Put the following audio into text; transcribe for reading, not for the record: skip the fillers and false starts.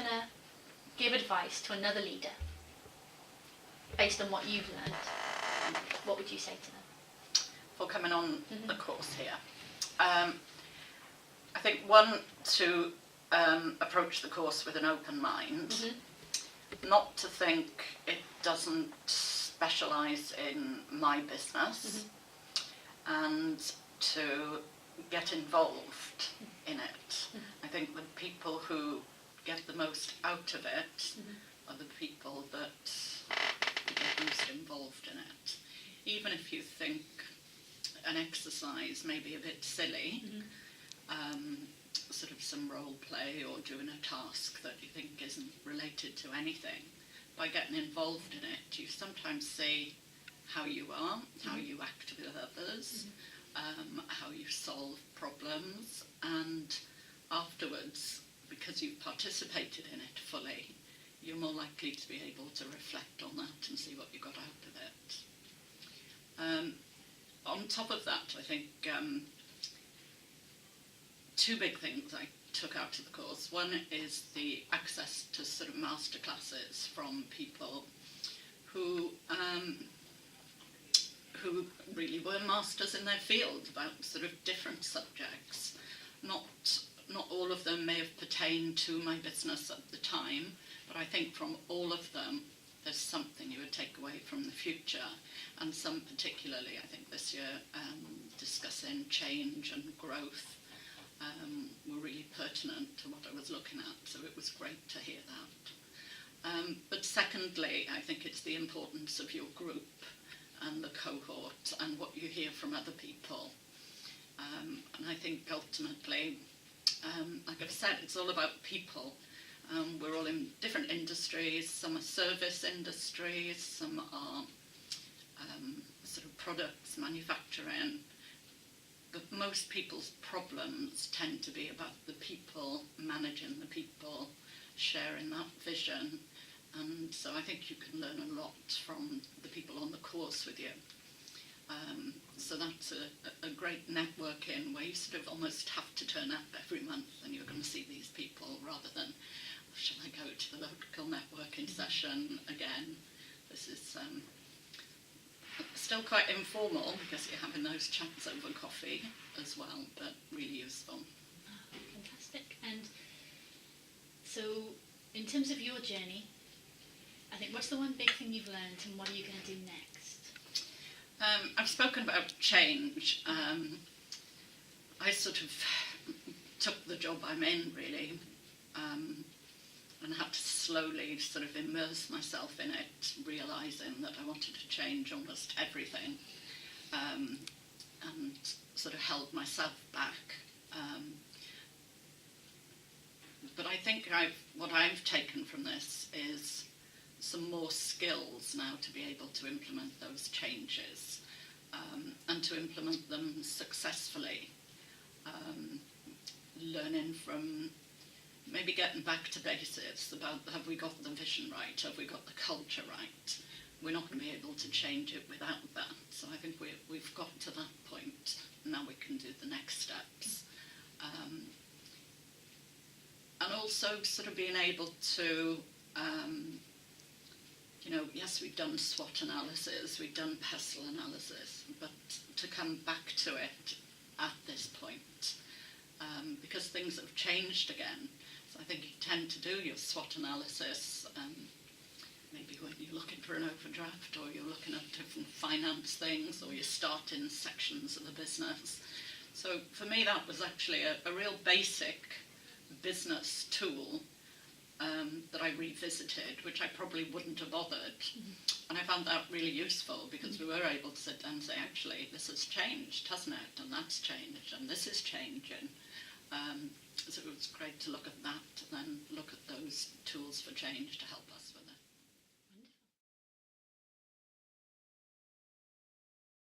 going to give advice to another leader based on what you've learned, what would you say to them? For coming on the course here, I think one, to approach the course with an open mind, not to think it doesn't specialise in my business, and to get involved in it. I think the people who get the most out of it are the people that get most involved in it. Even if you think an exercise may be a bit silly, sort of some role play or doing a task that you think isn't related to anything, by getting involved in it, you sometimes see how you are, how you act with others, how you solve problems, and afterwards, because you've participated in it fully, you're more likely to be able to reflect on that and see what you got out of it. On top of that, I think two big things I took out of the course. One is the access to sort of master classes from people who really were masters in their field about sort of different subjects. Not all of them may have pertained to my business at the time, but I think from all of them there's something you would take away from the future, and some particularly, I think this year, discussing change and growth were really pertinent to what I was looking at, so it was great to hear that. But secondly, I think it's the importance of your group and the cohort and what you hear from other people. And I think ultimately, like I've said, it's all about people. We're all in different industries. Some are service industries, some are sort of products, manufacturing. But most people's problems tend to be about the people, managing the people, sharing that vision. And so I think you can learn a lot from the people on the course with you. So that's a great networking where you sort of almost have to turn up every month and you're going to see these people rather than, shall I go to the local networking session again? This is still quite informal because you're having those chats over coffee as well, but really useful. Oh, fantastic. And so in terms of your journey, I think what's the one big thing you've learned and what are you going to do next? I've spoken about change. I sort of took the job I'm in, really, and had to slowly sort of immerse myself in it, realising that I wanted to change almost everything, and sort of held myself back. But I think what I've taken from this is some more skills now to be able to implement those changes, and to implement them successfully. Learning from maybe getting back to basics about, have we got the vision right, have we got the culture right? We're not going to be able to change it without that. So I think we've got to that point. Now we can do the next steps. And also sort of being able to, yes, we've done SWOT analysis, we've done PESTLE analysis, but to come back to it at this point, because things have changed again. So I think you tend to do your SWOT analysis, maybe when you're looking for an overdraft, or you're looking at different finance things, or you're starting sections of the business. So for me, that was actually a real basic business tool that I revisited, which I probably wouldn't have bothered. And I found that really useful because we were able to sit down and say, actually, this has changed, hasn't it? And that's changed, and this is changing. So it was great to look at that and then look at those tools for change to help us.